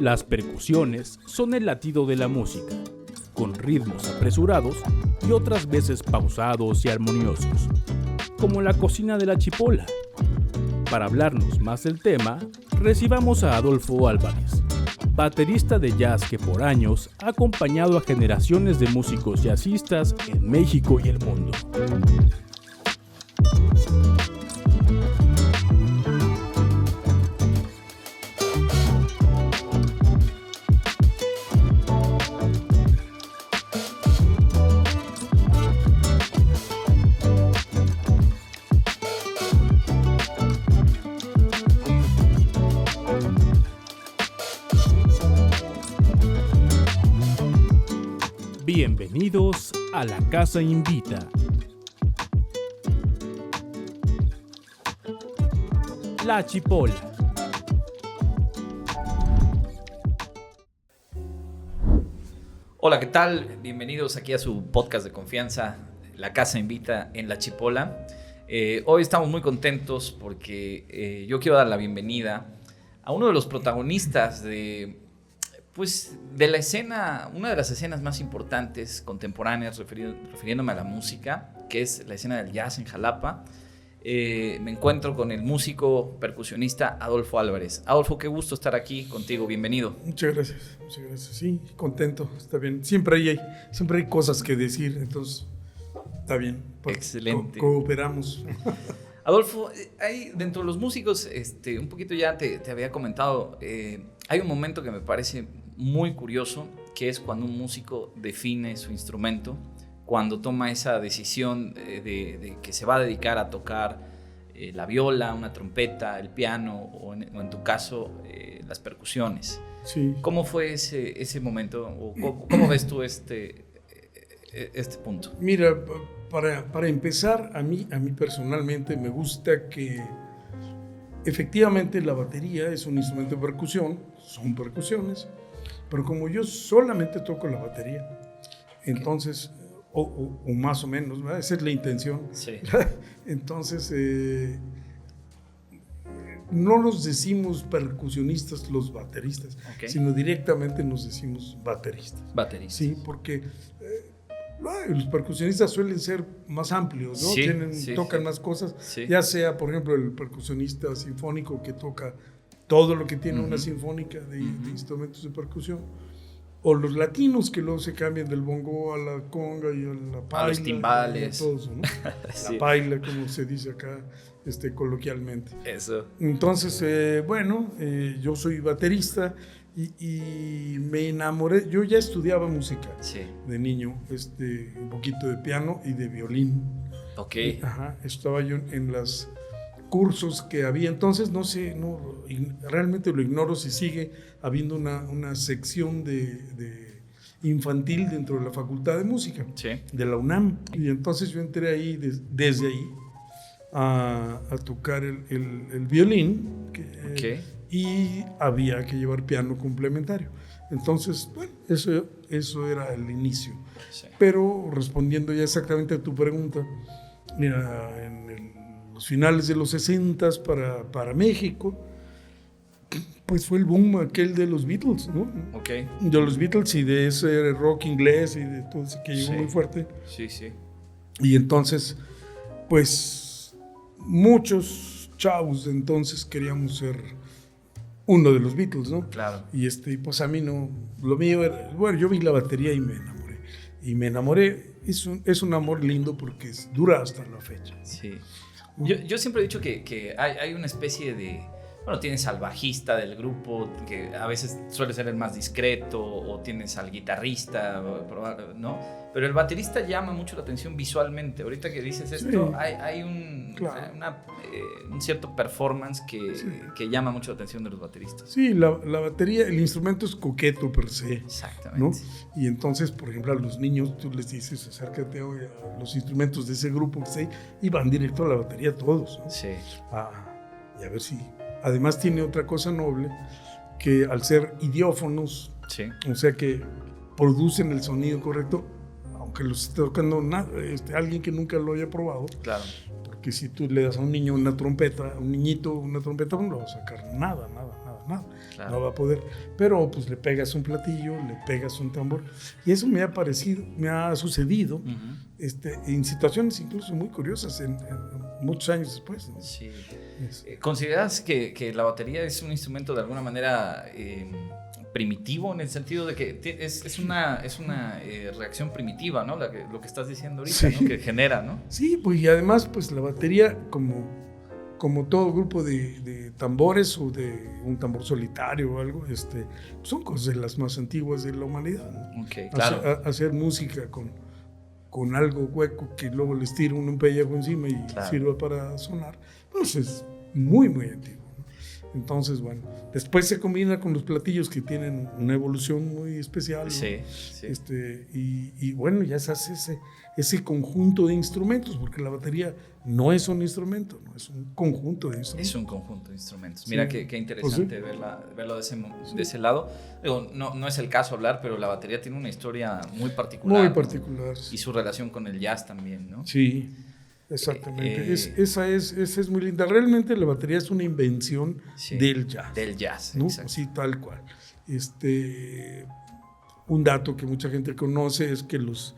Las percusiones son el latido de la música, con ritmos apresurados y otras veces pausados y armoniosos, como la cocina de la chipola. Para hablarnos más del tema, recibamos a Adolfo Álvarez, baterista de jazz que por años ha acompañado a generaciones de músicos jazzistas en México y el mundo. Bienvenidos a La Casa Invita. La Chipola. Hola, ¿qué tal? Bienvenidos aquí a su podcast de confianza, La Casa Invita en La Chipola. Hoy estamos muy contentos porque yo quiero dar la bienvenida a uno de los protagonistas de la escena, una de las escenas más importantes contemporáneas, refiriéndome a la música, que es la escena del jazz en Jalapa. Me encuentro con el músico percusionista Adolfo Álvarez. Adolfo, qué gusto estar aquí contigo, bienvenido. Muchas gracias. Sí, contento, está bien. Siempre hay cosas que decir, entonces está bien. Excelente. Cooperamos. Adolfo, hay dentro de los músicos, un poquito ya te había comentado, hay un momento que me parece muy curioso, que es cuando un músico define su instrumento, cuando toma esa decisión de que se va a dedicar a tocar la viola, una trompeta, el piano o en tu caso las percusiones. Sí. ¿Cómo fue ese momento? ¿O cómo ves tú este punto? Mira, para empezar, a mí personalmente me gusta que efectivamente la batería es un instrumento de percusión, son percusiones, pero como yo solamente toco la batería, entonces, o más o menos, ¿verdad? Esa es la intención. Sí. Entonces, no nos decimos percusionistas los bateristas, Okay. sino directamente nos decimos bateristas. Bateristas. Sí, porque los percusionistas suelen ser más amplios, ¿no? Sí, Tocan sí. más cosas, Sí. ya sea, por ejemplo, el percusionista sinfónico que toca todo lo que tiene una sinfónica de instrumentos de percusión, o los latinos que luego se cambian del bongo a la conga y a la paila, a los timbales, todo eso, ¿no? Sí. La paila, como se dice acá coloquialmente. Eso. Entonces, yo soy baterista y me enamoré. Yo ya estudiaba música de niño, un poquito de piano y de violín. Ok. Estaba yo en los cursos que había entonces, realmente lo ignoro si sigue habiendo una sección de infantil dentro de la Facultad de Música de la UNAM. Y entonces yo entré ahí, desde ahí, a tocar el violín. Y había que llevar piano complementario. Entonces, bueno, eso era el inicio. Sí. Pero respondiendo ya exactamente a tu pregunta, mira, en los finales de los 60s para México, pues fue el boom aquel de los Beatles, ¿no? Okay. De los Beatles y de ese rock inglés y de todo eso que llegó muy fuerte. Sí. Y entonces, pues, muchos chavos de entonces queríamos ser uno de los Beatles, ¿no? Claro. Y pues a mí no, lo mío era, bueno, yo vi la batería y me enamoré. Es un amor lindo porque dura hasta la fecha. Sí. Yo siempre he dicho que hay una especie de, bueno, tienes al bajista del grupo, que a veces suele ser el más discreto, o tienes al guitarrista, ¿no? Pero el baterista llama mucho la atención visualmente. Ahorita que dices esto, hay un cierto performance que llama mucho la atención de los bateristas. Sí, la batería, el instrumento es coqueto per se. Exactamente. ¿No? Y entonces, por ejemplo, a los niños tú les dices, acércate hoy a los instrumentos de ese grupo que está ahí, y van directo a la batería todos, ¿no? Sí. Y a ver si... Además tiene otra cosa noble, que al ser idiófonos, o sea que producen el sonido correcto, aunque los esté tocando alguien que nunca lo haya probado. Claro. Porque si tú le das a un niño una trompeta, a un niñito una trompeta, no le va a sacar nada. desafinado, Claro. no va a poder. Pero pues le pegas un platillo, le pegas un tambor. Y eso me ha sucedido Ujú. en situaciones incluso muy curiosas en muchos años después, ¿no? Sí. Es- ¿Consideras que la batería es un instrumento de alguna manera primitivo en el sentido de que es una reacción primitiva, ¿no? Lo que estás diciendo ahorita, Sí. ¿no? Que genera, ¿no? Sí, pues y además pues la batería como todo grupo de tambores o de un tambor solitario o algo, son cosas de las más antiguas de la humanidad, ¿no? Ok, claro. Hacer música con algo hueco que luego les tira un pellejo encima y Claro. sirva para sonar, pues es muy, muy antiguo, ¿no? Entonces, bueno, después se combina con los platillos que tienen una evolución muy especial, ¿no? Sí, sí. Y bueno, ya se hace ese conjunto de instrumentos, porque la batería no es un instrumento, no es un conjunto de instrumentos. Es un conjunto de instrumentos. Sí. Mira qué interesante Pues verlo de ese lado. Digo, no es el caso hablar, pero la batería tiene una historia muy particular. Muy ¿no? particular. Y su relación con el jazz también, ¿no? Sí, exactamente. Eh, Esa es muy linda. Realmente la batería es una invención Sí, del jazz. Del jazz, ¿no? exacto. Así tal cual. Un dato que mucha gente conoce es que los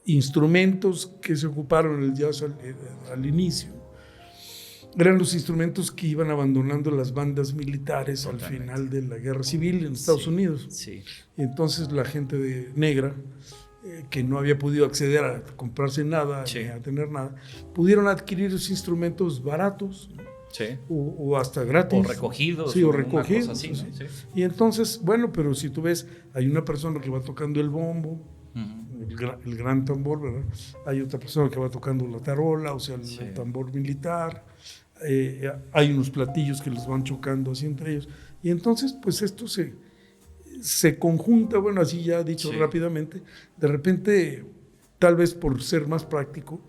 instrumentos que se ocuparon en el jazz al inicio eran los instrumentos que iban abandonando las bandas militares al Totalmente. final de la guerra civil en Estados Sí, Unidos. Sí, Y entonces la gente negra, que no había podido acceder a comprarse nada, Sí. ni a tener nada, pudieron adquirir esos instrumentos baratos, ¿no? sí. o hasta gratis. O recogidos. Sí, o una recogidos. cosa así, ¿no? sí. Sí. Y entonces, bueno, pero si tú ves, hay una persona que va tocando el bombo, Ujú. el gran tambor, ¿verdad? Hay otra persona que va tocando la tarola, o sea, el Sí. tambor militar. Hay unos platillos que los van chocando así entre ellos. Y entonces, pues esto se conjunta, bueno, así ya dicho Sí. rápidamente, de repente, tal vez por ser más práctico,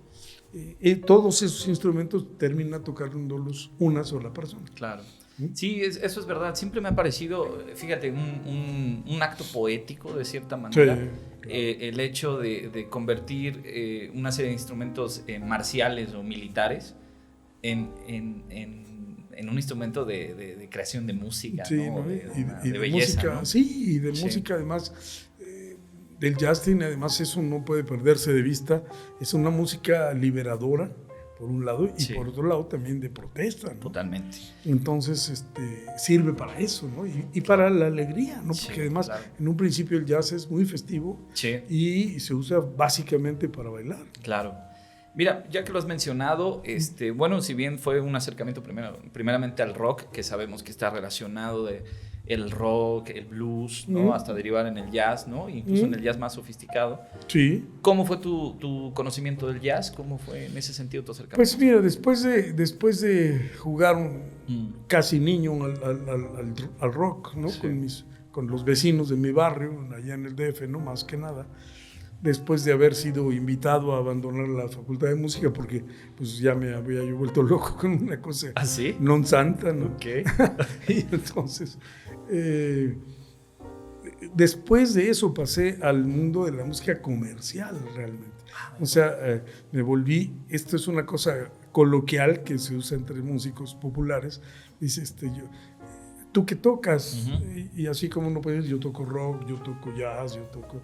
todos esos instrumentos termina tocándolos una sola persona. Claro. ¿Mm? Sí, eso es verdad. Siempre me ha parecido, fíjate, un acto poético de cierta manera. Sí. El hecho de convertir una serie de instrumentos marciales o militares en un instrumento de creación de música, Sí, ¿no? ¿no? De Y de belleza, música, ¿no? sí, y de Sí. música además, del jazz tiene además eso no puede perderse de vista, es una música liberadora por un lado y Sí. por otro lado también de protesta, ¿no? Totalmente. Entonces sirve para eso, ¿no? Y para la alegría, ¿no? Porque Sí, además claro. en un principio el jazz es muy festivo Sí. y se usa básicamente para bailar. Claro. Mira, ya que lo has mencionado, bueno, si bien fue un acercamiento primeramente al rock, que sabemos que está relacionado el rock, el blues, ¿no? Hasta derivar en el jazz, ¿no? Incluso en el jazz más sofisticado. Sí. ¿Cómo fue tu conocimiento del jazz? ¿Cómo fue en ese sentido tu acercamiento? Pues mira, después de jugar Mm. casi niño al rock, ¿no? Sí. Con los vecinos de mi barrio, allá en el DF, ¿no? Más que nada. Después de haber sido invitado a abandonar la facultad de música porque pues ya me había yo vuelto loco con una cosa ¿Ah, sí? non santa, ¿no? Ok. Y entonces, después de eso pasé al mundo de la música comercial realmente. O sea, me volví, esto es una cosa coloquial que se usa entre músicos populares, dice ¿tú qué tocas? Uh-huh. Y así como uno puede decir, yo toco rock, yo toco jazz, yo toco...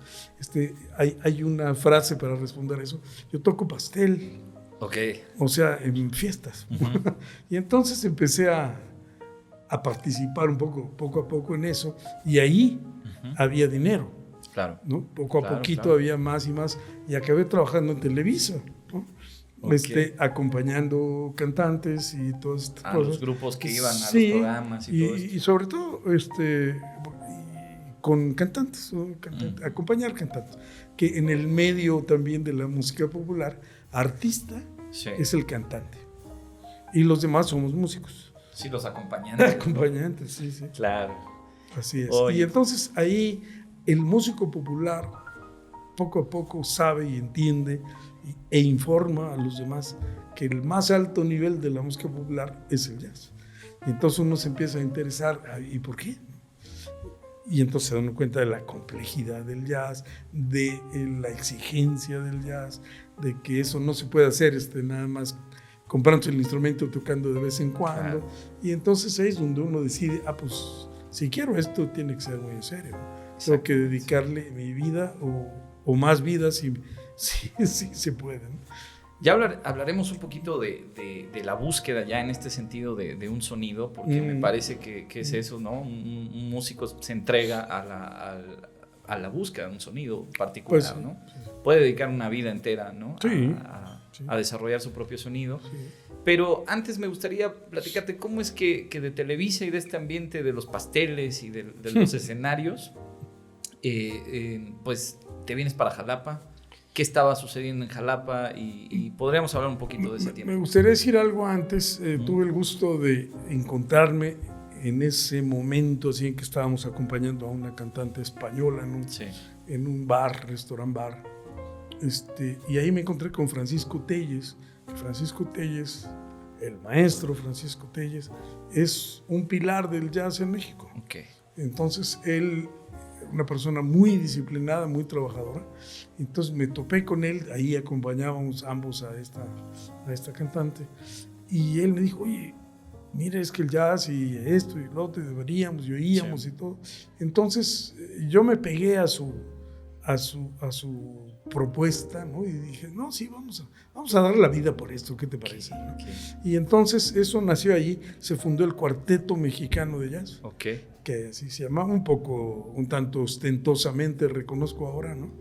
hay una frase para responder eso, yo toco pastel. Ok. O sea, en fiestas. Uh-huh. Y entonces empecé a participar poco a poco en eso, y ahí había dinero. Claro. ¿no? Poco a poquito claro. había más y más, y acabé trabajando en Televisa, ¿no? Okay. Acompañando cantantes y todas estas cosas. Los grupos que iban a Sí, los programas y todo esto. Y sobre todo con cantantes, ¿no? Acompañar cantantes, que en el medio también de la música popular, artista Sí. es el cantante y los demás somos músicos. Sí, los acompañantes. Acompañantes, sí, sí. Claro. Así es. Oye. Y entonces ahí el músico popular poco a poco sabe y entiende e informa a los demás que el más alto nivel de la música popular es el jazz. Y entonces uno se empieza a interesar, ¿y por qué? Y entonces se dan cuenta de la complejidad del jazz, de la exigencia del jazz, de que eso no se puede hacer nada más comprándose el instrumento, tocando de vez en cuando. Claro. Y entonces ahí es donde uno decide, pues si quiero esto, tiene que ser muy en serio, ¿no? Tengo que Exactamente. dedicarle mi vida o más vidas si se puede, ¿no? Ya hablaremos un poquito de la búsqueda ya en este sentido de un sonido, porque me parece que es eso, ¿no? Un músico se entrega a la búsqueda de un sonido particular, Pues, ¿no? Puede dedicar una vida entera, ¿no? Sí, sí. A desarrollar su propio sonido. Sí. Pero antes me gustaría platicarte cómo es que de Televisa y de este ambiente de los pasteles y de los escenarios, pues te vienes para Jalapa. ¿Qué estaba sucediendo en Jalapa? Y podríamos hablar un poquito de ese tiempo. Me gustaría decir algo antes. Tuve el gusto de encontrarme en ese momento así en que estábamos acompañando a una cantante española en un bar, restaurant bar. Y ahí me encontré con Francisco Telles. Francisco Telles, el maestro Francisco Telles, es un pilar del jazz en México. Okay. Entonces él, una persona muy disciplinada, muy trabajadora. Entonces me topé con él, ahí acompañábamos ambos a esta cantante. Y él me dijo, oye, mira, es que el jazz y esto y lo otro deberíamos, y oíamos y todo. Entonces yo me pegué a su propuesta, ¿no? Y dije, no, sí, vamos a dar la vida por esto, ¿qué te parece? ¿No? Y entonces eso nació allí, se fundó el Cuarteto Mexicano de Jazz, que así se llamaba, un tanto ostentosamente, reconozco ahora, ¿no?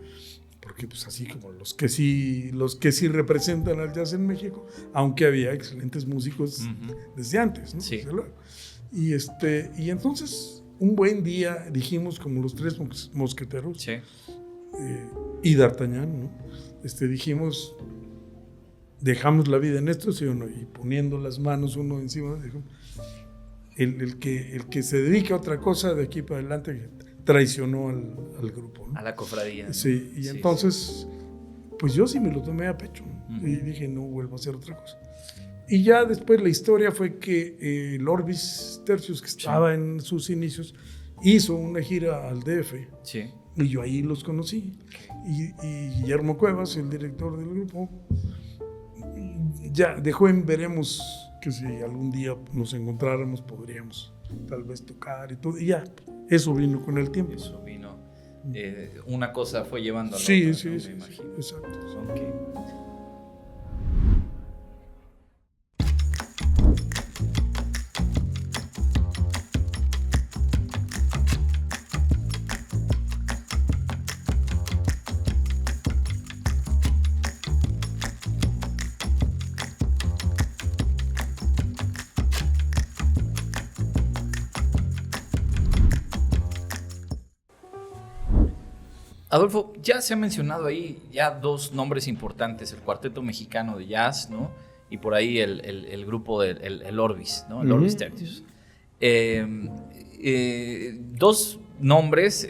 Porque pues así como los que sí representan al jazz en México, aunque había excelentes músicos desde antes, ¿no? Sí. Desde luego. Y entonces un buen día dijimos, como los tres mosqueteros, Sí. Y D'Artagnan, ¿no? Dijimos, dejamos la vida en esto, ¿sí o no? Y poniendo las manos uno encima, dijo, el que se dedica a otra cosa de aquí para adelante traicionó al grupo, ¿no? A la cofradía. Sí, y entonces, pues yo sí me lo tomé a pecho, ¿no? Y dije, no vuelvo a hacer otra cosa. Y ya después la historia fue que el Orbis Tercios, que estaba en sus inicios, hizo una gira al DF. Sí. Y yo ahí los conocí. Y Guillermo Cuevas, el director del grupo, ya dejó en veremos que si algún día nos encontráramos podríamos tal vez tocar y todo. Y ya, eso vino con el tiempo. Eso vino. Una cosa fue llevando a la Sí, otra, sí, ¿no? sí, Me imagino. sí, exacto. Ok. Adolfo, ya se ha mencionado ahí ya dos nombres importantes, el Cuarteto Mexicano de Jazz, ¿no? Y por ahí el grupo el Orbis, ¿no? El Orbis Tertius. Dos nombres,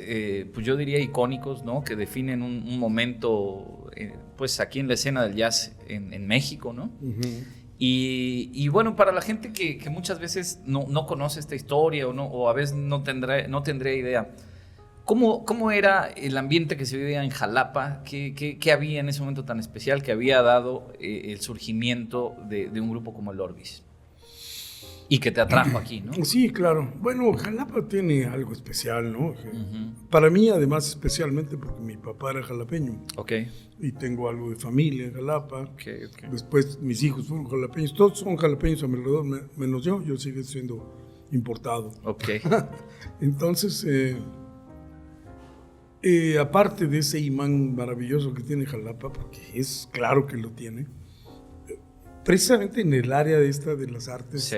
pues yo diría icónicos, ¿no? Que definen un momento, pues aquí en la escena del jazz en México, ¿no? Y bueno, para la gente que muchas veces no conoce esta historia o a veces no tendría idea, ¿cómo era el ambiente que se vivía en Jalapa? ¿Qué había en ese momento tan especial que había dado el surgimiento de un grupo como el Orbis? Y que te atrajo aquí, ¿no? Sí, claro. Bueno, Jalapa tiene algo especial, ¿no? Para mí, además, especialmente porque mi papá era jalapeño. Ok. Y tengo algo de familia en Jalapa. Okay. Después mis hijos fueron jalapeños. Todos son jalapeños a mi alrededor, menos yo. Yo sigo siendo importado. Ok. Entonces, aparte de ese imán maravilloso que tiene Jalapa, porque es claro que lo tiene, precisamente en el área de las artes, sí.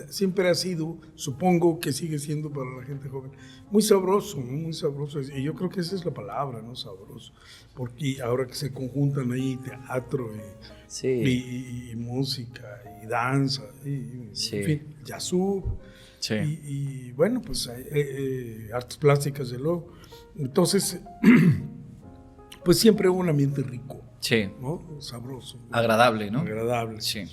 Siempre ha sido, supongo que sigue siendo para la gente joven, muy sabroso, ¿no? Muy sabroso. Y yo creo que esa es la palabra, ¿no? Sabroso. Porque ahora que se conjuntan ahí teatro y música y danza, sí. En fin, jazzú, sí. y bueno, pues artes plásticas de luego. Entonces, pues siempre hubo un ambiente rico. Sí. ¿No? Sabroso. Agradable, ¿no? Agradable. Sí.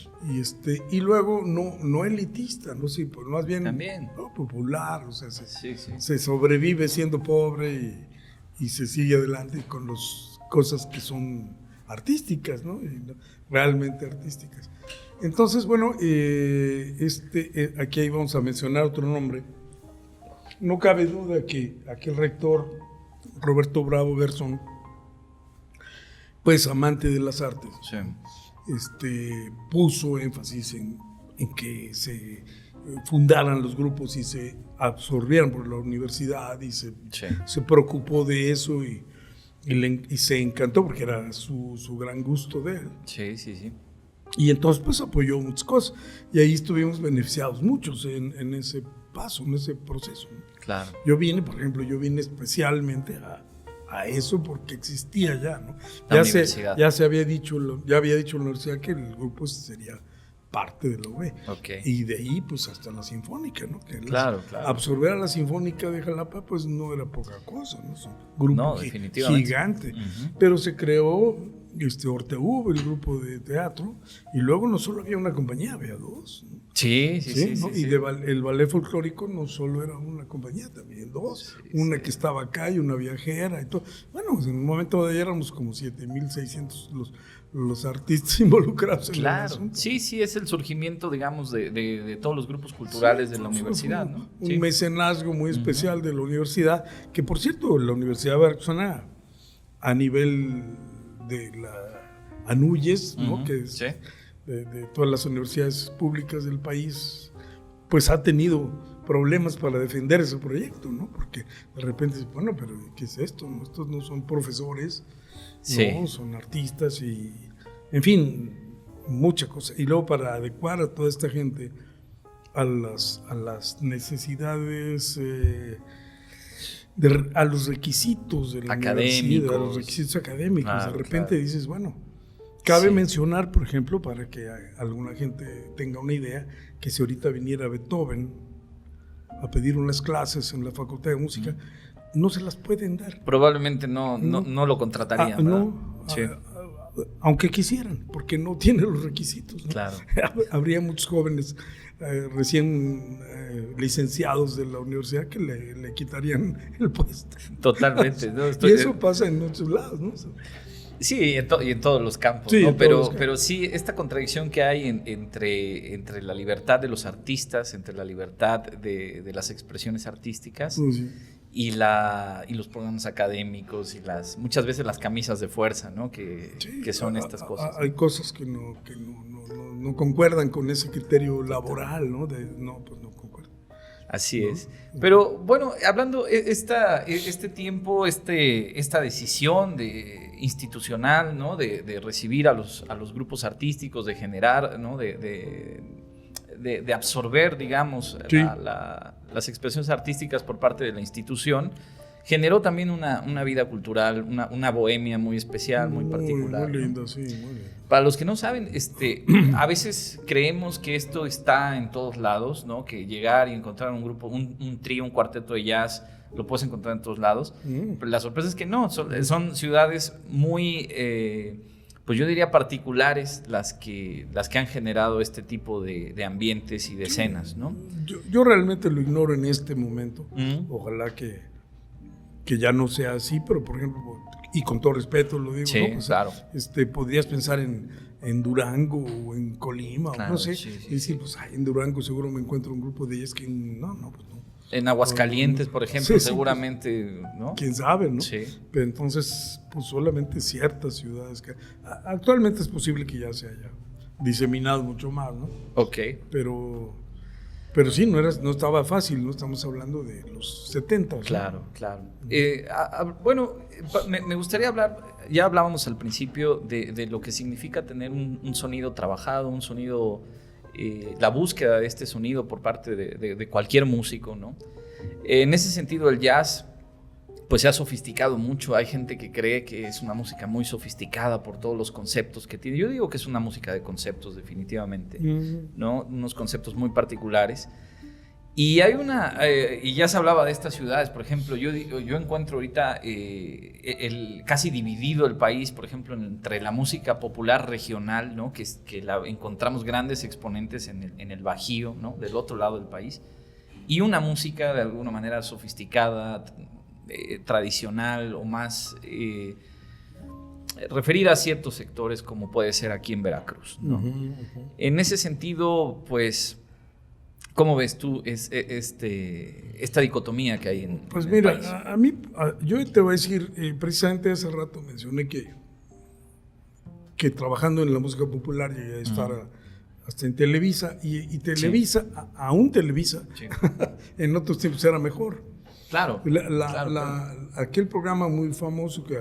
Y luego no elitista, no sí, pues más bien también. ¿no? Popular, o sea, sí. Se sobrevive siendo pobre y se sigue adelante con las cosas que son artísticas, ¿no? Realmente artísticas. Entonces, bueno, aquí vamos a mencionar otro nombre no cabe duda que aquel rector, Roberto Bravo Garzón, pues amante de las artes, puso énfasis en que se fundaran los grupos y se absorbieran por la universidad y se preocupó de eso y se encantó porque era su gran gusto de él. Sí. Y entonces pues apoyó muchas cosas y ahí estuvimos beneficiados muchos en ese paso, en ese proceso. Claro. Yo vine especialmente a eso porque existía ya, ¿no? Ya había dicho la universidad que el grupo sería parte de la UB. Okay. Y de ahí pues hasta la Sinfónica, ¿no? Que claro. Absorber a la Sinfónica de Jalapa pues no era poca cosa, ¿no? Es un grupo gigante. Uh-huh. Pero se creó Orteu, el grupo de teatro, y luego no solo había una compañía, había dos, ¿no? Sí. Y el ballet folclórico no solo era una compañía, también dos, una que estaba acá y una viajera y todo. Bueno, en un momento de ahí éramos como 7,600 los artistas involucrados en el asunto. Sí, es el surgimiento, digamos, de todos los grupos culturales de la universidad, ¿no? Un mecenazgo muy especial de la universidad, que por cierto, la Universidad Veracruzana, a nivel de la ANUYES, ¿no? Que es de todas las universidades públicas del país, pues ha tenido problemas para defender ese proyecto, ¿no? Porque de repente, bueno, pero ¿qué es esto? ¿No? Estos no son profesores, no, son artistas y, en fin, mucha cosa. Y luego para adecuar a toda esta gente a las necesidades, a los requisitos de la universidad, a los requisitos académicos. Claro, de repente dices, bueno, cabe mencionar, por ejemplo, para que alguna gente tenga una idea, que si ahorita viniera Beethoven a pedir unas clases en la Facultad de Música, no se las pueden dar. Probablemente no lo contratarían. Aunque quisieran, porque no tiene los requisitos, ¿no? Claro. Habría muchos jóvenes recién licenciados de la universidad que le quitarían el puesto. Totalmente. ¿No? Y eso pasa en muchos lados, ¿no? Sí, y en todos los campos, ¿no? Pero sí, esta contradicción que hay entre la libertad de los artistas, entre la libertad de las expresiones artísticas y los programas académicos y muchas veces las camisas de fuerza, ¿no? Que son estas cosas. Hay cosas que no concuerdan con ese criterio laboral, ¿no? Pues no concuerdan. Así es. Pero bueno, hablando este tiempo, esta decisión institucional, ¿no? de recibir a los grupos artísticos, de generar, ¿no? de absorber, digamos, las expresiones artísticas por parte de la institución, generó también una vida cultural, una bohemia muy especial, muy particular. Muy lindo, ¿no? Sí, muy lindo. Para los que no saben, a veces creemos que esto está en todos lados, ¿no? Que llegar y encontrar un grupo, un trío, un cuarteto de jazz, lo puedes encontrar en todos lados. Pero la sorpresa es que no, son ciudades muy, pues yo diría particulares las que han generado este tipo de ambientes y de escenas, ¿no? Yo realmente lo ignoro en este momento. Ojalá que ya no sea así, pero por ejemplo, y con todo respeto lo digo, sí, ¿no? Pues, claro. Podrías pensar en Durango o en Colima, claro, o no sé, y decir, pues en Durango seguro me encuentro un grupo de ellas que no, pues no. En Aguascalientes, por ejemplo, seguramente, pues, ¿no? Quién sabe, ¿no? Sí. Pero entonces, pues solamente ciertas ciudades que actualmente es posible que ya se haya diseminado mucho más, ¿no? Ok. Pero sí, no estaba fácil, no estamos hablando de los 70. ¿no? Claro. Bueno, me gustaría hablar, ya hablábamos al principio de lo que significa tener un sonido trabajado, un sonido, la búsqueda de este sonido por parte de cualquier músico, ¿no? En ese sentido, el jazz pues se ha sofisticado mucho. Hay gente que cree que es una música muy sofisticada por todos los conceptos que tiene. Yo digo que es una música de conceptos, definitivamente, ¿no? Unos conceptos muy particulares. Y hay y ya se hablaba de estas ciudades, por ejemplo, yo encuentro ahorita casi dividido el país, por ejemplo, entre la música popular regional, ¿no? que encontramos grandes exponentes en el Bajío, ¿no? Del otro lado del país, y una música de alguna manera sofisticada, tradicional o más referida a ciertos sectores, como puede ser aquí en Veracruz, ¿no? En ese sentido, pues ¿Cómo ves tú esta dicotomía que hay en Pues el mira, país? yo te voy a decir, precisamente hace rato mencioné que trabajando en la música popular llegué a estar hasta en Televisa, y Televisa, aún Televisa, Sí. en otros tiempos era mejor. Claro, Aquel programa muy famoso que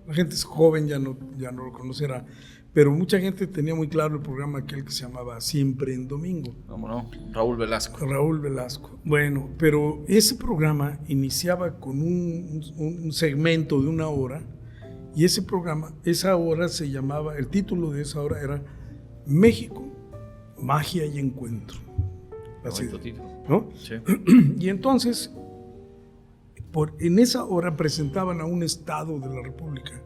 la gente es joven, ya no lo conocerá, pero mucha gente tenía muy claro el programa aquel que se llamaba Siempre en Domingo. ¿Cómo no? Raúl Velasco. Bueno, pero ese programa iniciaba con un segmento de 1 hora, y ese programa, esa hora se llamaba, el título de esa hora era México, Magia y Encuentro. Así, Bonito título. ¿no? Sí. Y entonces, en esa hora presentaban a un estado de la República.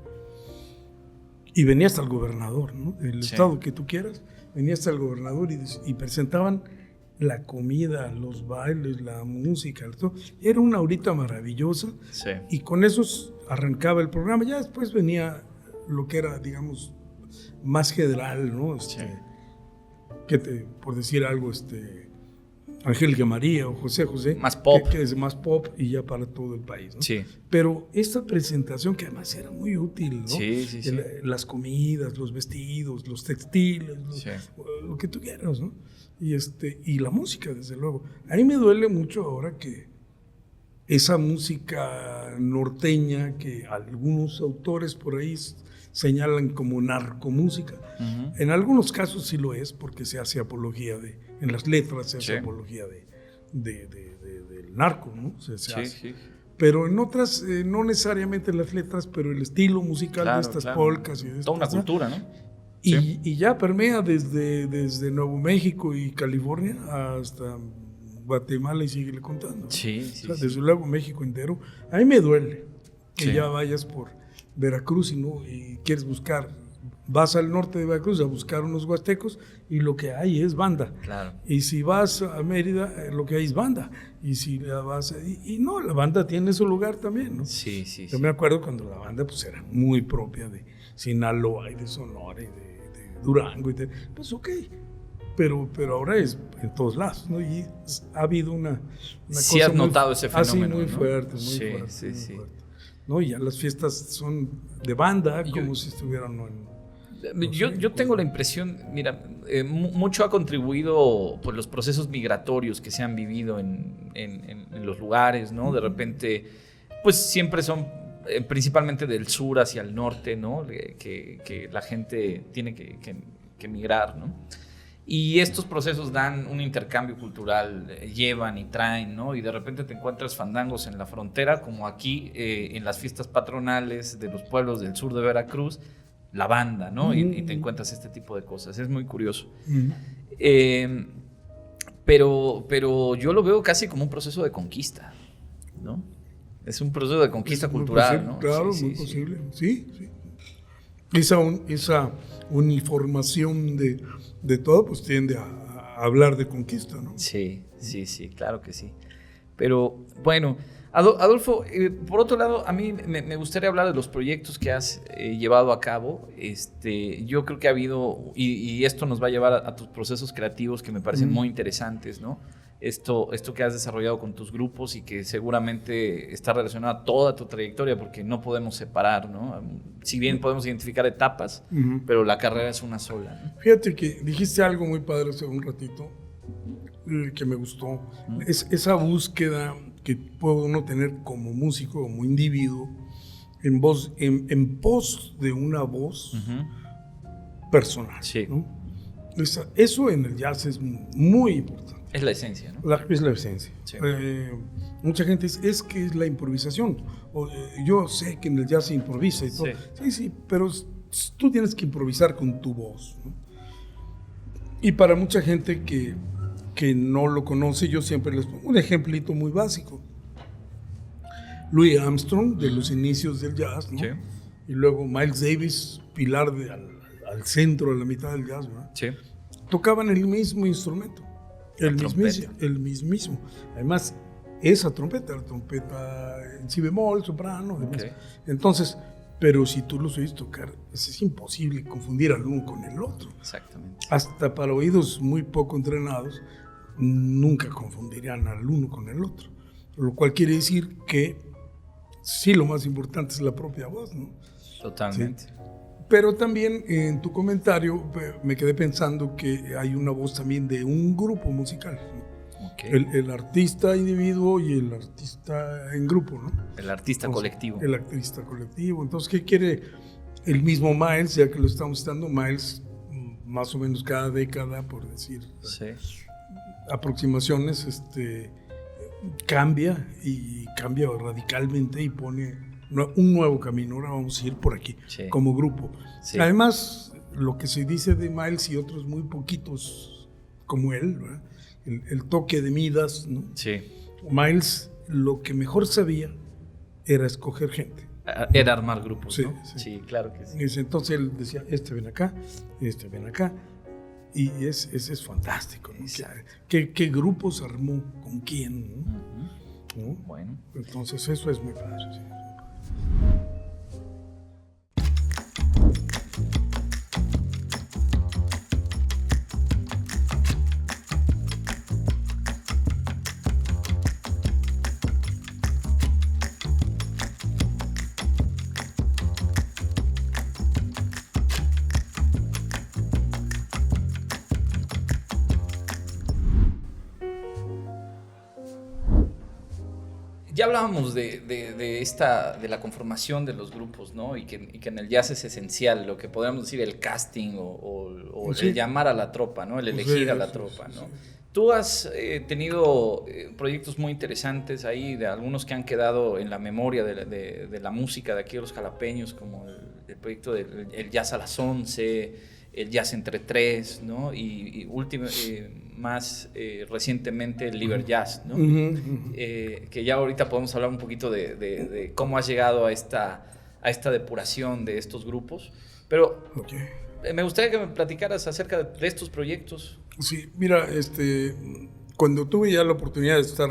Y venía hasta el gobernador, ¿no? El estado que tú quieras, venía hasta el gobernador y presentaban la comida, los bailes, la música, todo. Era una horita maravillosa. Sí. Y con eso arrancaba el programa. Ya después venía lo que era, digamos, más general, ¿no? Por decir algo, Angélica María o José José. Más pop. Que es más pop y ya para todo el país, ¿no? Sí. Pero esta presentación, que además era muy útil, ¿no? Sí. Las comidas, los vestidos, los textiles, lo que tú quieras, ¿no? Y la música, desde luego. A mí me duele mucho ahora que esa música norteña que algunos autores por ahí señalan como narcomúsica. Uh-huh. En algunos casos sí lo es, porque se hace apología en las letras se hace apología del narco, ¿no? Se hace. Pero en otras, no necesariamente las letras, pero el estilo musical de estas polcas y de estas, toda una cultura, ¿no? Y ya permea desde Nuevo México y California hasta Guatemala y síguele contando, ¿no? Desde luego México entero. A mí me duele que ya vayas por Veracruz y quieres vas al norte de Veracruz a buscar unos huastecos y lo que hay es banda. Claro. Y si vas a Mérida, lo que hay es banda. Y si vas no, la banda tiene su lugar también, ¿no? Sí. Yo me acuerdo cuando la banda pues era muy propia de Sinaloa y de Sonora y de Durango pues ok. Pero ahora es en todos lados, ¿no? Y ha habido una sí, cosa has notado ese fenómeno, muy ¿no? fuerte, muy fuerte. ¿No? Y ya las fiestas son de banda, como si estuvieran yo tengo la impresión, mira, mucho ha contribuido pues, los procesos migratorios que se han vivido en los lugares, ¿no? De repente, pues siempre son principalmente del sur hacia el norte, ¿no? Que la gente tiene que migrar, ¿no? Y estos procesos dan un intercambio cultural, llevan y traen, ¿no? Y de repente te encuentras fandangos en la frontera, como aquí en las fiestas patronales de los pueblos del sur de Veracruz, la banda, ¿no? Y te encuentras este tipo de cosas. Es muy curioso. Pero yo lo veo casi como un proceso de conquista, ¿no? Es un proceso de conquista cultural, ¿no? Claro, muy posible. Sí. Esa uniformación de todo, pues tiende a hablar de conquista, ¿no? Sí, claro que sí. Pero bueno, Adolfo, por otro lado, a mí me gustaría hablar de los proyectos que has llevado a cabo. Yo creo que ha habido, y esto nos va a llevar a tus procesos creativos que me parecen muy interesantes, ¿no? Esto que has desarrollado con tus grupos y que seguramente está relacionado a toda tu trayectoria, porque no podemos separar, ¿no? Si bien podemos identificar etapas, pero la carrera es una sola, ¿no? Fíjate que dijiste algo muy padre hace un ratito que me gustó. Es esa búsqueda que puede uno tener como músico, como individuo, en pos de una voz personal, ¿no? Eso en el jazz es muy importante. Es la esencia, ¿no? Es la esencia. Sí. Mucha gente dice, es que es la improvisación. Yo sé que en el jazz se improvisa y todo. Sí, pero tú tienes que improvisar con tu voz, ¿no? Y para mucha gente que no lo conoce, yo siempre les pongo un ejemplito muy básico. Louis Armstrong, de los inicios del jazz, ¿no? Sí. Y luego Miles Davis, pilar al centro, a la mitad del jazz, ¿verdad? Sí. Tocaban el mismo instrumento. El mismísimo. Además, la trompeta en si bemol, soprano. Okay. Entonces, pero si tú los oyes tocar, es imposible confundir al uno con el otro. Exactamente. Hasta para oídos muy poco entrenados, nunca confundirían al uno con el otro, lo cual quiere decir que sí, lo más importante es la propia voz, ¿no? Totalmente. Sí. Pero también en tu comentario me quedé pensando que hay una voz también de un grupo musical, ¿no? Okay. El artista individuo y el artista en grupo, ¿no? El artista colectivo. El artista colectivo. Entonces, ¿qué quiere el mismo Miles? Ya que lo estamos citando, Miles, más o menos cada década, por decir, sí, aproximaciones, cambia radicalmente y pone un nuevo camino. Ahora vamos a ir por aquí, sí, como grupo. Sí. Además, lo que se dice de Miles y otros muy poquitos como él, ¿verdad? El toque de Midas, ¿no? Sí. Miles lo que mejor sabía era escoger gente. Era armar grupos, sí, ¿no? Sí. Sí, claro que sí. Entonces él decía, ven acá, ven acá. Y ese es fantástico, ¿no? ¿Qué grupos armó? ¿Con quién? ¿No? ¿No? Bueno. Entonces eso es muy padre, sí. Ya hablábamos de la conformación de los grupos, ¿no? Y que en el jazz es esencial, lo que podríamos decir el casting o sí, el llamar a la tropa, ¿no? El elegir a la tropa, ¿no? Sí. Tú has tenido proyectos muy interesantes ahí, de algunos que han quedado en la memoria de la música de aquí de los jalapeños, como el proyecto del Jazz a las 11, el Jazz entre tres, ¿no? Y más recientemente el Liber Jazz, ¿no? Que ya ahorita podemos hablar un poquito de cómo has llegado a esta depuración de estos grupos. Pero me gustaría que me platicaras acerca de estos proyectos. Sí, mira, cuando tuve ya la oportunidad de estar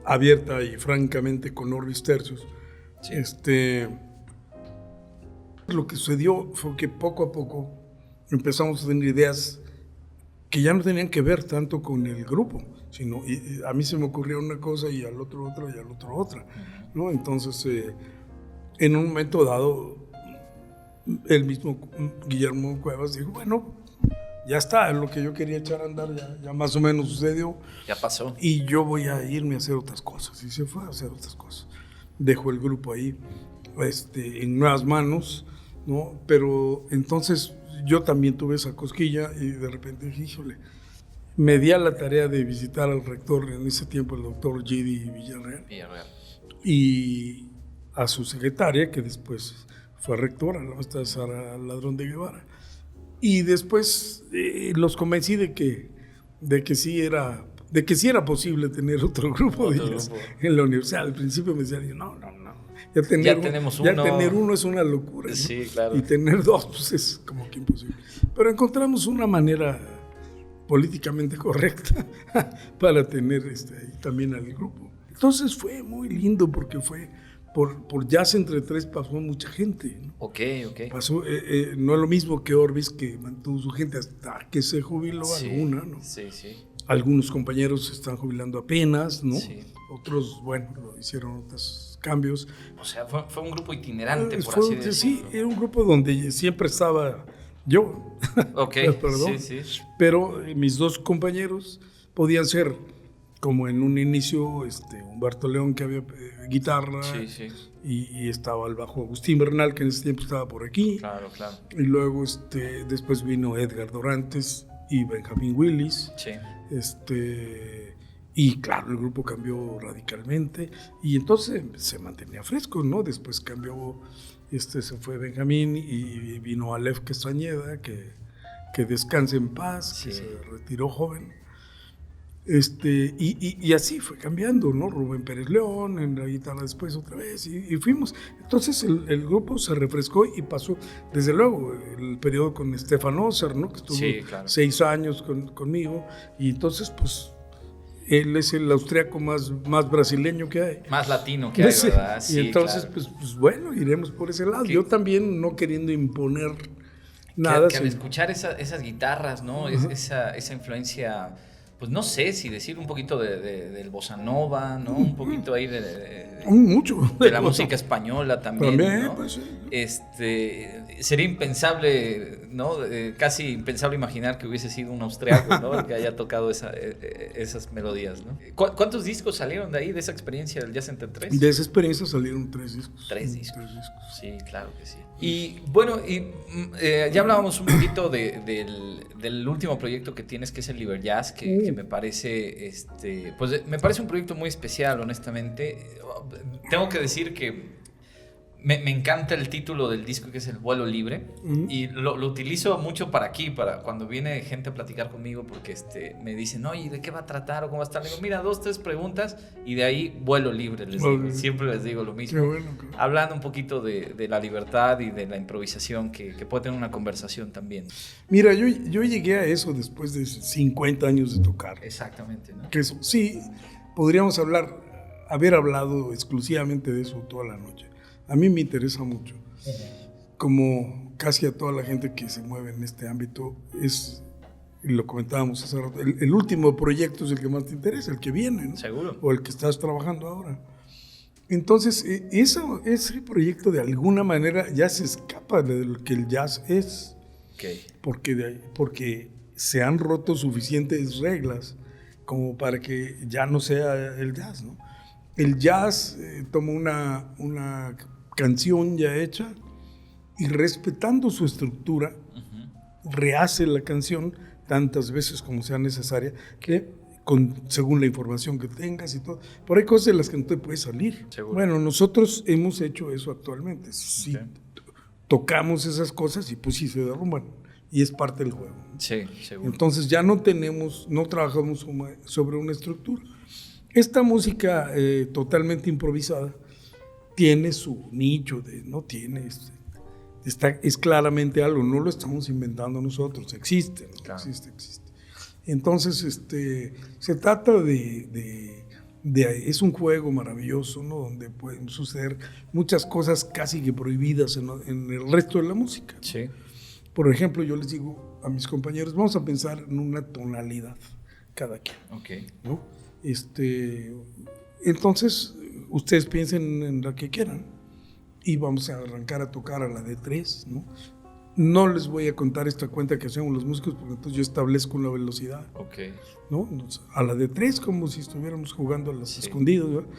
abierta y francamente con Orbis Tertius, sí, lo que sucedió fue que poco a poco empezamos a tener ideas que ya no tenían que ver tanto con el grupo, sino a mí se me ocurría una cosa y al otro otra y al otro otra, ¿no? Entonces, en un momento dado, el mismo Guillermo Cuevas dijo, bueno, ya está, lo que yo quería echar a andar ya más o menos sucedió. Ya pasó. Y yo voy a irme a hacer otras cosas. Y se fue a hacer otras cosas. Dejó el grupo ahí en nuevas manos, ¿no? Pero entonces yo también tuve esa cosquilla y de repente dije, híjole, me di a la tarea de visitar al rector en ese tiempo, el doctor G.D. Villarreal. Y a su secretaria, que después fue rectora, la maestra Sara Ladrón de Guevara. Y después los convencí de que sí era posible tener otro grupo de ellos en la universidad. Al principio me decían, no. Ya tener uno es una locura, ¿no? Sí, claro. Y tener dos, pues es como que imposible. Pero encontramos una manera políticamente correcta para tener también al grupo. Entonces fue muy lindo porque fue por Jazz entre tres pasó mucha gente, ¿no? Ok. Pasó, no es lo mismo que Orbis, que mantuvo su gente hasta que se jubiló, sí, alguna, ¿no? Sí. Algunos compañeros se están jubilando apenas, ¿no? Sí. Otros, bueno, lo hicieron otros cambios. O sea, fue un grupo itinerante, por así decirlo. Sí, era un grupo donde siempre estaba yo. Ok, perdón. Sí. Pero mis dos compañeros podían ser, como en un inicio, Humberto León, que había guitarra, sí. Y estaba al bajo Agustín Bernal, que en ese tiempo estaba por aquí. Claro. Y luego después vino Edgar Dorantes y Benjamín Willis. Sí. Y claro, el grupo cambió radicalmente y entonces se mantenía fresco, ¿no? Después cambió, se fue Benjamín y vino Aleph Castañeda, que descanse en paz, sí, que se retiró joven. Y así fue cambiando, ¿no? Rubén Pérez León en la guitarra después otra vez y fuimos. Entonces el grupo se refrescó y pasó, desde luego, el periodo con Stefan Ozer, ¿no? Que estuvo 6 años conmigo y entonces pues él es el austriaco más brasileño que hay. Más latino que hay, ¿verdad? Sí, y entonces, claro, pues bueno, iremos por ese lado. Yo también no queriendo imponer nada. Que al escuchar esas guitarras, ¿no? Esa influencia, pues no sé si decir un poquito del bossa nova, ¿no? Un poquito ahí mucho de la música española también, ¿no? Pues, sí. Sería impensable, ¿no? Casi impensable imaginar que hubiese sido un austriaco, ¿no? El que haya tocado esas melodías, ¿no? ¿Cuántos discos salieron de ahí, de esa experiencia del Jazz Center 3? De esa experiencia salieron 3 discos. 3 discos. Sí, claro que sí. Y bueno, ya hablábamos un poquito del último proyecto que tienes, que es el Liber Jazz, que me parece, pues me parece un proyecto muy especial, honestamente. Tengo que decir que me encanta el título del disco, que es El Vuelo Libre, y lo utilizo mucho para cuando viene gente a platicar conmigo, porque me dicen, oye, ¿de qué va a tratar o cómo va a estar? Le digo, mira, 2, 3 preguntas y de ahí Vuelo Libre, siempre les digo lo mismo. Bueno. Hablando un poquito de la libertad y de la improvisación, que puede tener una conversación también. Mira, yo llegué a eso después de 50 años de tocar. Exactamente, ¿no? Que eso, sí, podríamos haber hablado exclusivamente de eso toda la noche. A mí me interesa mucho, como casi a toda la gente que se mueve en este ámbito, y lo comentábamos hace rato, el último proyecto es el que más te interesa, el que viene, ¿no? Seguro. O el que estás trabajando ahora. Entonces, ese proyecto de alguna manera ya se escapa de lo que el jazz es, porque se han roto suficientes reglas como para que ya no sea el jazz, ¿no? El jazz toma una canción ya hecha y, respetando su estructura, rehace la canción tantas veces como sea necesaria, según la información que tengas y todo. Pero hay cosas de las que no te puedes salir. Seguro. Bueno, nosotros hemos hecho eso actualmente. Sí, tocamos esas cosas y pues sí se derrumban. Y es parte del juego. Sí, seguro. Entonces ya no trabajamos sobre una estructura. Esta música totalmente improvisada tiene su nicho, es claramente algo, no lo estamos inventando nosotros, existe, ¿no? Claro. Existe. Entonces, se trata es un juego maravilloso, ¿no? Donde pueden suceder muchas cosas casi que prohibidas en el resto de la música, ¿no? Sí. Por ejemplo, yo les digo a mis compañeros, vamos a pensar en una tonalidad cada quien, ¿no? Entonces, ustedes piensen en la que quieran y vamos a arrancar a tocar a la de 3, ¿no? No les voy a contar esta cuenta que hacemos los músicos, porque entonces yo establezco una velocidad, ¿no? A la de 3, como si estuviéramos jugando a las escondidas, ¿verdad?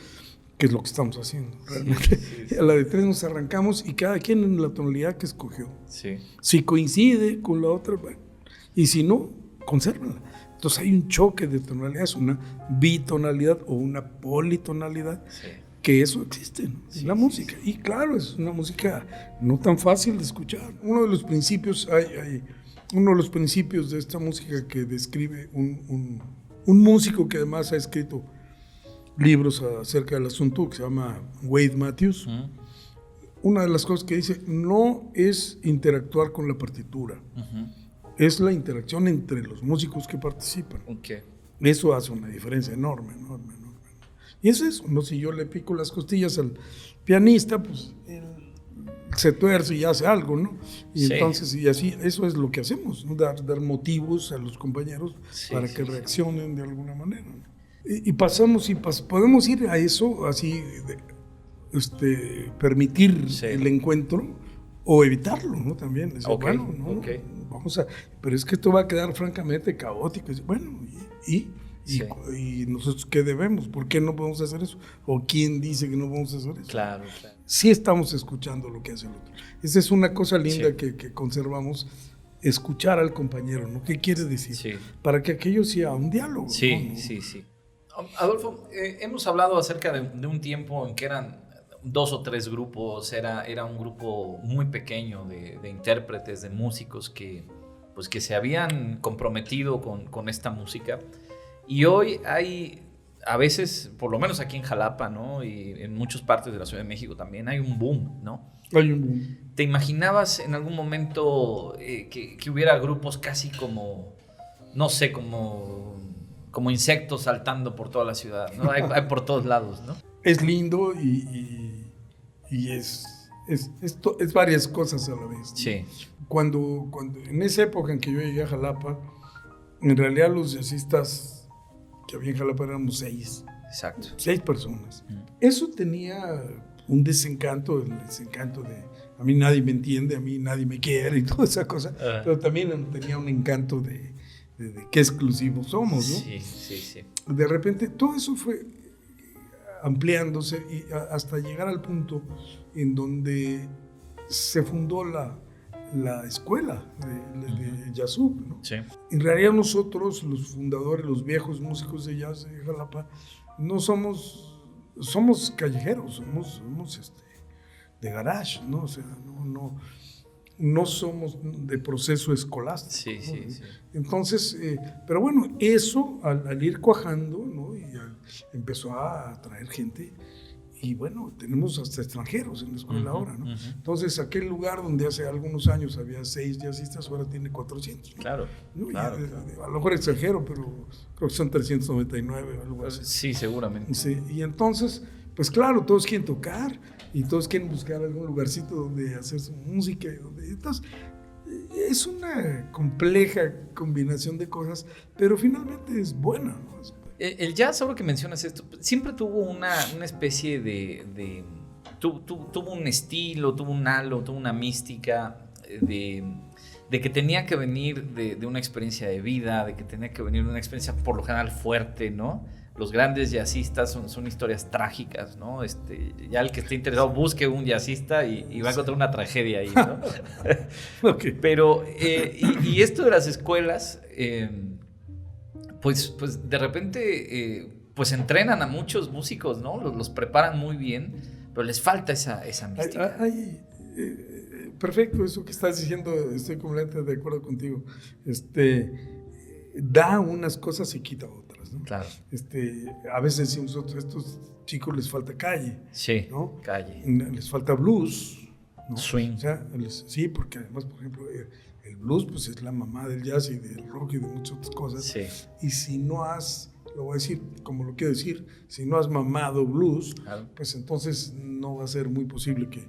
Que es lo que estamos haciendo realmente. Sí. A la de 3 nos arrancamos y cada quien en la tonalidad que escogió. Sí. Si coincide con la otra, bueno, y si no, consérvala. Entonces hay un choque de tonalidades, una bitonalidad o una politonalidad, que eso existe, ¿no? En la música. Y claro, es una música no tan fácil de escuchar. Uno de los principios de esta música que describe un músico que además ha escrito libros acerca del asunto, que se llama Wade Matthews. Una de las cosas que dice, no es interactuar con la partitura, es la interacción entre los músicos que participan. Eso hace una diferencia enorme. Y es eso, ¿no? Si yo le pico las costillas al pianista, pues él se tuerce y hace algo, ¿no? Y entonces, y así, eso es lo que hacemos, ¿no? Dar motivos a los compañeros para que reaccionen de alguna manera, ¿no? Y podemos ir a eso, así, permitir el encuentro o evitarlo, ¿no? También. Decir, bueno, no, pero es que esto va a quedar francamente caótico. Bueno, ¿y nosotros qué debemos? ¿Por qué no podemos hacer eso? ¿O quién dice que no podemos hacer eso? Claro. Sí estamos escuchando lo que hace el otro. Esa es una cosa linda que conservamos, escuchar al compañero, ¿no? ¿Qué quiere decir? Para que aquello sea un diálogo. Sí. Adolfo, hemos hablado acerca de un tiempo en que eran 2 o 3 grupos, era un grupo muy pequeño de intérpretes, de músicos que se habían comprometido con esta música. Y hoy hay, a veces, por lo menos aquí en Jalapa, ¿no? Y en muchas partes de la Ciudad de México también, hay un boom, ¿no? Hay un boom. ¿Te imaginabas en algún momento que hubiera grupos casi como, no sé, como insectos saltando por toda la ciudad, ¿no? Hay por todos lados, ¿no? Es lindo y es es varias cosas a la vez, ¿no? Sí. Cuando en esa época en que yo llegué a Jalapa, en realidad los jazzistas que había en Jalapa éramos 6. Exacto. 6 personas. Eso tenía un desencanto, el desencanto de a mí nadie me entiende, a mí nadie me quiere y toda esa cosa, pero también tenía un encanto de qué exclusivos somos, ¿no? Sí. De repente todo eso fue ampliándose y hasta llegar al punto en donde se fundó la escuela de Jazzub, ¿no? Sí. En realidad nosotros, los fundadores, los viejos músicos de jazz de Jalapa, no somos callejeros, somos de garage, ¿no? O sea, no somos de proceso escolástico. Sí. Entonces, pero bueno, eso al ir cuajando, ¿no? Y empezó a atraer gente. Y bueno, tenemos hasta extranjeros en la escuela ahora, ¿no? Entonces, aquel lugar donde hace algunos años había 6 jazzistas, ahora tiene 400, ¿no? Claro. ¿No? Claro. A lo mejor extranjero, pero creo que son 399 o algo así. Sí, seguramente. Sí, y entonces, pues claro, todos quieren tocar y todos quieren buscar algún lugarcito donde hacer su música. Entonces, es una compleja combinación de cosas, pero finalmente es buena, ¿no? El jazz, ahora que mencionas esto, siempre tuvo una especie tuvo un estilo, tuvo un halo, tuvo una mística de que tenía que venir de una experiencia de vida, de que tenía que venir de una experiencia por lo general fuerte, ¿no? Los grandes jazzistas son historias trágicas, ¿no? Ya el que esté interesado busque un jazzista y va a encontrar una tragedia ahí, ¿no? Okay. Pero, y esto de las escuelas, pues de repente, pues entrenan a muchos músicos, ¿no? Los preparan muy bien, pero les falta esa mística. Perfecto, eso que estás diciendo, estoy completamente de acuerdo contigo. Da unas cosas y quita otras, ¿no? Claro. A veces decimos nosotros, a estos chicos les falta calle. Sí, ¿no? calle. Les falta blues, ¿no? Swing. O sea, sí, porque además, por ejemplo, el blues pues es la mamá del jazz y del rock y de muchas otras cosas. Sí. Y si no lo voy a decir como lo quiero decir, si no has mamado blues, Claro. pues entonces no va a ser muy posible que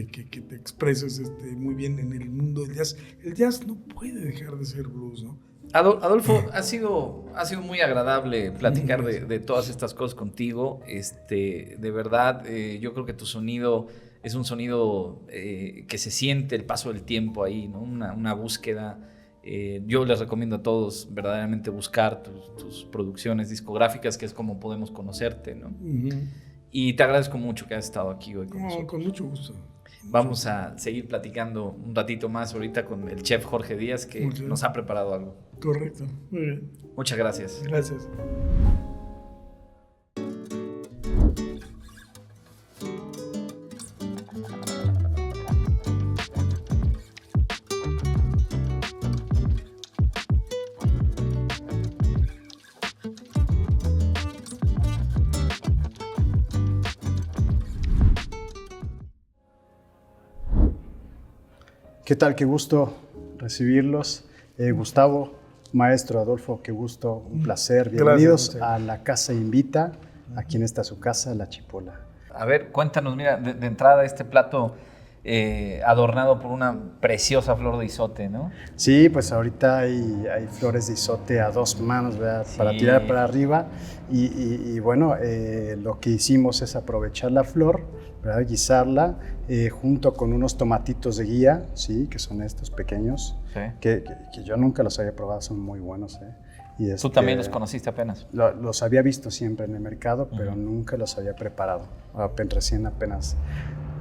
te expreses muy bien en el mundo del jazz. El jazz no puede dejar de ser blues, ¿no? Adolfo, ha sido muy agradable platicar de todas estas cosas contigo. De verdad, yo creo que tu sonido es un sonido que se siente el paso del tiempo ahí, ¿no? Una búsqueda. Yo les recomiendo a todos verdaderamente buscar tus producciones discográficas, que es como podemos conocerte, ¿no? Y te agradezco mucho que hayas estado aquí hoy con nosotros. Con mucho gusto. Vamos a seguir platicando un ratito más ahorita con el chef Jorge Díaz, que nos ha preparado algo. Correcto. Muy bien. Muchas gracias. Gracias. ¿Qué tal? Qué gusto recibirlos. Gustavo, maestro Adolfo, qué gusto, un placer. Bienvenidos a La Casa Invita, aquí en esta su casa, La Chipola. A ver, cuéntanos, mira, de entrada este plato adornado por una preciosa flor de izote, ¿no? Sí, pues ahorita hay flores de izote a 2 manos, ¿verdad? Sí. Para tirar para arriba. Y bueno, lo que hicimos es aprovechar la flor, ¿verdad? Guisarla junto con unos tomatitos de guía, ¿sí? Que son estos pequeños, sí. que yo nunca los había probado, son muy buenos, ¿eh? ¿Tú también los conociste apenas? Los había visto siempre en el mercado, pero nunca los había preparado. Recién apenas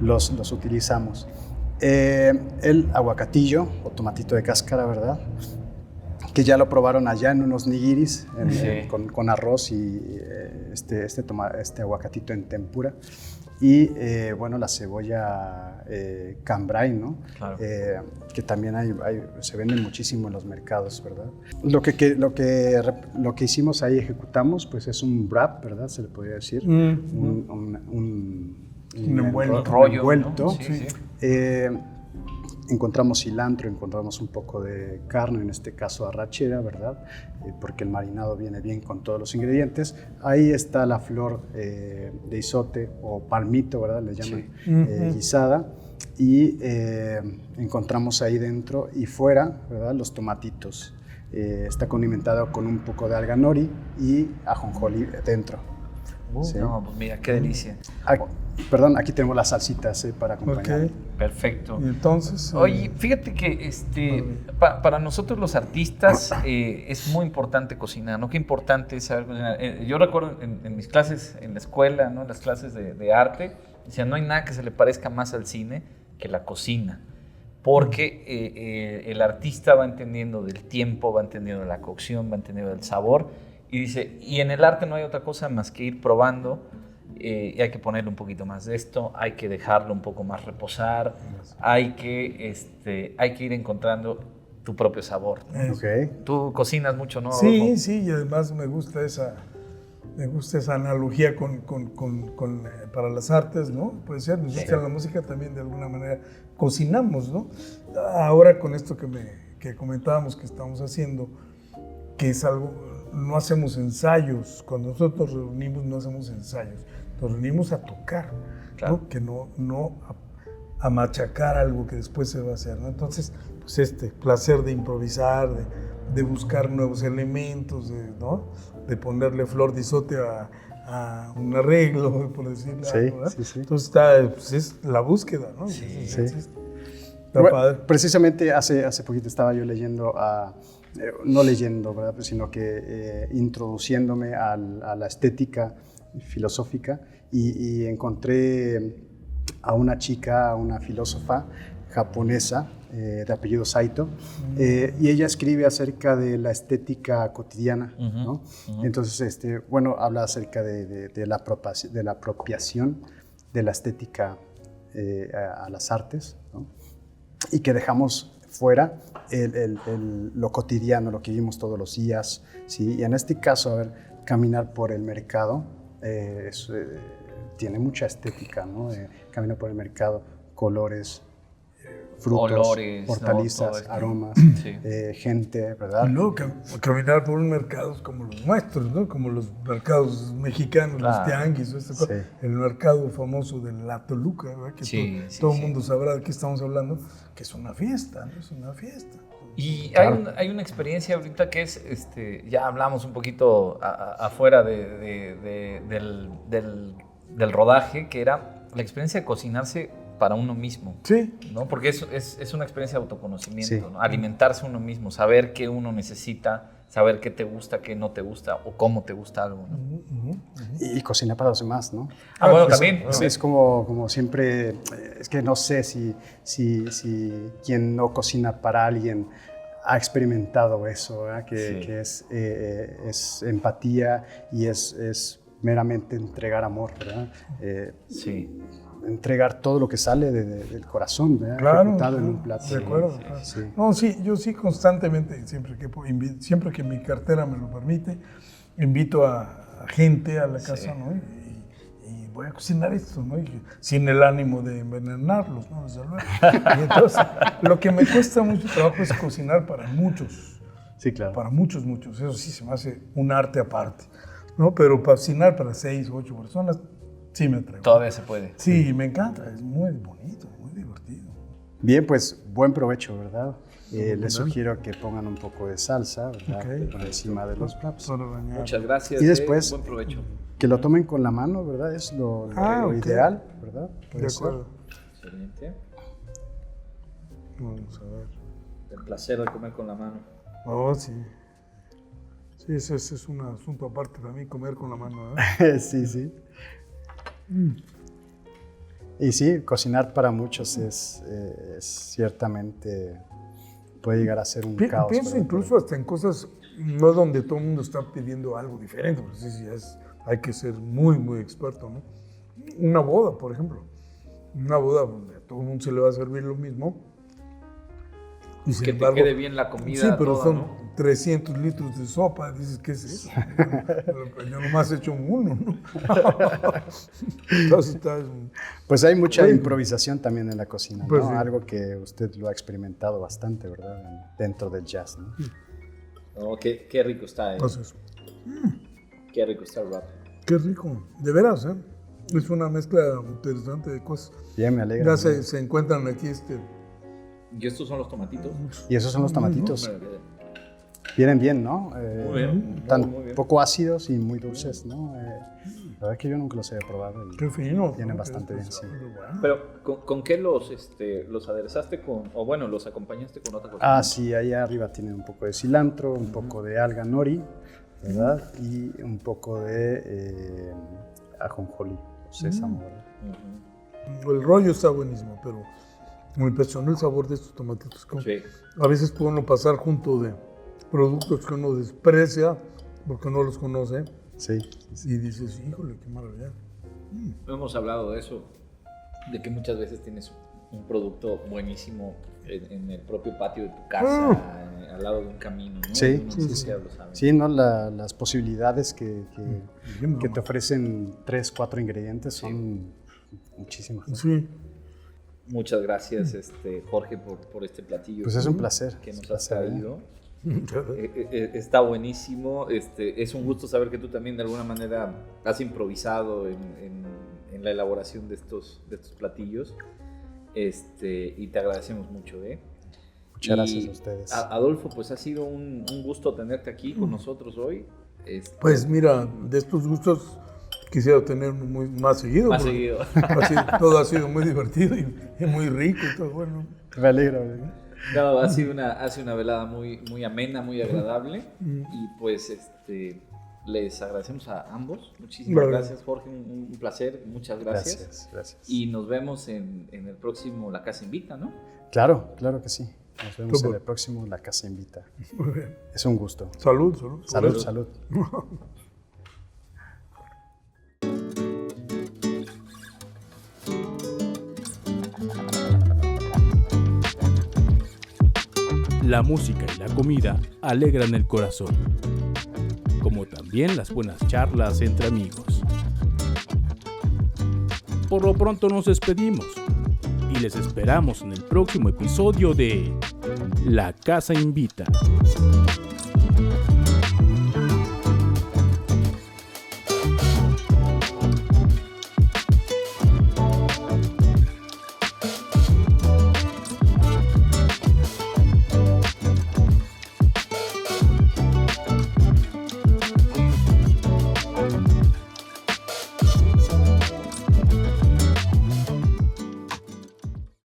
los utilizamos. El aguacatillo o tomatito de cáscara, ¿verdad? Que ya lo probaron allá en unos nigiris con arroz y este aguacatito en tempura. Y bueno, la cebolla cambray, ¿no? Claro. Que también se venden muchísimo en los mercados, ¿verdad? Lo que hicimos ahí, ejecutamos, pues es un wrap, ¿verdad? Se le podría decir. Un envuelto. ¿No? Sí. Encontramos cilantro, encontramos un poco de carne, en este caso arrachera, ¿verdad? Porque el marinado viene bien con todos los ingredientes. Ahí está la flor de izote o palmito, ¿verdad? Le llaman guisada. y encontramos ahí dentro y fuera, ¿verdad? Los tomatitos. Está condimentado con un poco de alga nori y ajonjolí dentro. Sí. No, pues mira, qué delicia. Perdón, aquí tenemos las salsitas para acompañar. Ok. Perfecto. Y entonces... Oye, fíjate que para nosotros los artistas es muy importante cocinar, ¿no? Qué importante es saber cocinar. Yo recuerdo en mis clases en la escuela, ¿no? En las clases de arte, decían, no hay nada que se le parezca más al cine que la cocina. Porque el artista va entendiendo del tiempo, va entendiendo de la cocción, va entendiendo del sabor. Y dice, y en el arte no hay otra cosa más que ir probando. Y hay que ponerle un poquito más de esto, hay que dejarlo un poco más reposar, hay que ir encontrando tu propio sabor, ¿no? Okay. Tú cocinas mucho, ¿no? Sí, Rodolfo? sí, y además me gusta esa analogía para las artes, ¿no? Puede ser, nos gusta la música también de alguna manera, cocinamos, ¿no? Ahora con esto que comentábamos que estamos haciendo, que es algo, no hacemos ensayos, cuando nosotros nos reunimos no hacemos ensayos, nos reunimos a tocar, Claro. ¿no? Que no a machacar algo que después se va a hacer, ¿no? Entonces, pues placer de improvisar, de buscar nuevos elementos, ¿no? De ponerle flor de izote a un arreglo, por decirlo algo, ¿verdad? Sí, sí. Entonces es la búsqueda, ¿no? Sí, Entonces, sí. está Bueno, padre. precisamente hace poquito estaba yo leyendo, no leyendo, ¿verdad? Sino que introduciéndome a la estética filosófica y encontré a una chica, a una filósofa japonesa de apellido Saito, y ella escribe acerca de la estética cotidiana, ¿no? Entonces, bueno, habla acerca de la apropiación de la estética a las artes, ¿no? Y que dejamos fuera lo cotidiano, lo que vivimos todos los días, ¿sí? Y en este caso, a ver, caminar por el mercado tiene mucha estética, ¿no? Caminar por el mercado, colores, frutos, olores, hortalizas, ¿no? aromas, Sí. gente, ¿verdad? Y luego caminar por mercados como los nuestros, ¿no? Como los mercados mexicanos, Claro. los tianguis, Sí. el mercado famoso de la Toluca, ¿verdad? Que Sí, todo sí, el mundo sabrá de qué estamos hablando, que es una fiesta, ¿no? Es una fiesta. Y Claro. hay una experiencia ahorita que es, ya hablamos un poquito afuera del rodaje, que era la experiencia de cocinarse para uno mismo, Sí. ¿no? Porque es una experiencia de autoconocimiento, Sí. ¿no? Alimentarse uno mismo, saber qué uno necesita, saber qué te gusta, qué no te gusta o cómo te gusta algo, ¿no? Y cocinar para los demás, ¿no? Bueno, pues, también. Es como siempre, es que no sé si quien no cocina para alguien ha experimentado eso, ¿verdad? Sí. Que es empatía y es meramente entregar amor, ¿verdad? Sí. Entregar todo lo que sale del corazón, ¿verdad? Claro, Ejecutado en claro, un plato. de acuerdo. Sí, claro. sí. No, sí, yo sí constantemente, siempre que mi cartera me lo permite, invito a gente a la casa, Sí. ¿no? Y voy a cocinar esto, ¿no? Y sin el ánimo de envenenarlos, ¿no? Desde luego. Y entonces, lo que me cuesta mucho trabajo es cocinar para muchos. Sí, claro. Para muchos. Eso sí se me hace un arte aparte, ¿no? Pero cocinar para 6 o 8 personas, sí me atrevo. Todavía se puede. Sí, me encanta, es muy bonito, muy divertido. Bien, pues buen provecho, ¿verdad? Les sugiero que pongan un poco de salsa, ¿verdad? Ok. Por encima de los wraps. Para bañar. Muchas gracias. Y después- Buen provecho. Que lo tomen con la mano, ¿verdad? Es lo Ok. ideal, ¿verdad? De Puede ser. acuerdo. Excelente. Vamos a ver. El placer de comer con la mano. Oh, sí. Sí, ese es un asunto aparte para mí, comer con la mano, ¿eh? Sí, sí. Y sí, cocinar para muchos es ciertamente, puede llegar a ser un caos. Pienso ¿verdad? incluso hasta en cosas no donde todo el mundo está pidiendo algo diferente, porque sí, hay que ser muy, muy experto, ¿no? Una boda, por ejemplo. Una boda donde a todo el mundo se le va a servir lo mismo. Y sin Que embargo, te quede bien la comida. sí, pero toda, son ¿no? 300 litros de sopa. Dices, ¿qué es eso? Yo nomás he hecho uno, ¿no? Entonces está... Pues hay mucha Bueno. improvisación también en la cocina, Pues ¿no? sí. Algo que usted lo ha experimentado bastante, ¿verdad? Dentro del jazz, ¿no? Oh, qué rico está, Entonces, Qué rico está el rap. qué rico. De veras, ¿eh? Es una mezcla interesante de cosas. Bien, me alegra. Ya se encuentran aquí ¿Y estos son los tomatitos? Y esos son los tomatitos. Hombre, Vienen bien, ¿no? Muy bien, Tan muy bien. poco ácidos y muy dulces, ¿no? La verdad que yo nunca los había probado. Y Qué fino. vienen ¿no? bastante bien, sí. Pero, ¿con qué los aderezaste con, o bueno, los acompañaste con otra cosa? Sí, ahí arriba tienen un poco de cilantro, un poco de alga nori, ¿verdad? Y un poco de ajonjolí, sésamo, ¿verdad? El rollo está buenísimo, pero me impresionó el sabor de estos tomatitos. Sí. A veces puede uno pasar junto de productos que uno desprecia porque no los conoce Sí. y dices, híjole, qué maravilla. Hemos hablado de eso, de que muchas veces tienes un producto buenísimo en el propio patio de tu casa, al lado de un camino, ¿no? Sí, Uno sí, ni sí. siquiera lo sabe. Sí, ¿no? Las posibilidades que te ofrecen 3, 4 ingredientes son muchísimas. ¿no? Sí. Muchas gracias, Jorge, por este platillo. Pues es un placer. Que nos un has placer, ¿eh? traído. Está buenísimo. Es un gusto saber que tú también de alguna manera has improvisado en la elaboración de estos platillos. Y te agradecemos mucho. Muchas gracias a ustedes. Adolfo, pues ha sido un gusto tenerte aquí con nosotros hoy. Pues mira, de estos gustos quisiera tener más seguido. Más porque seguido. Todo ha sido muy divertido y muy rico y todo bueno. Me alegro. ¿verdad? No, ha sido una velada muy amena, muy agradable. Y pues les agradecemos a ambos. Muchísimas gracias, Jorge. Un placer. Muchas gracias. Gracias. Y nos vemos en el próximo La Casa Invita, ¿no? Claro que sí. Nos vemos Súper. en el próximo La Casa Invita. Muy bien. Es un gusto. Salud. Salud. La música y la comida alegran el corazón, como también las buenas charlas entre amigos. Por lo pronto nos despedimos y les esperamos en el próximo episodio de La Casa Invita.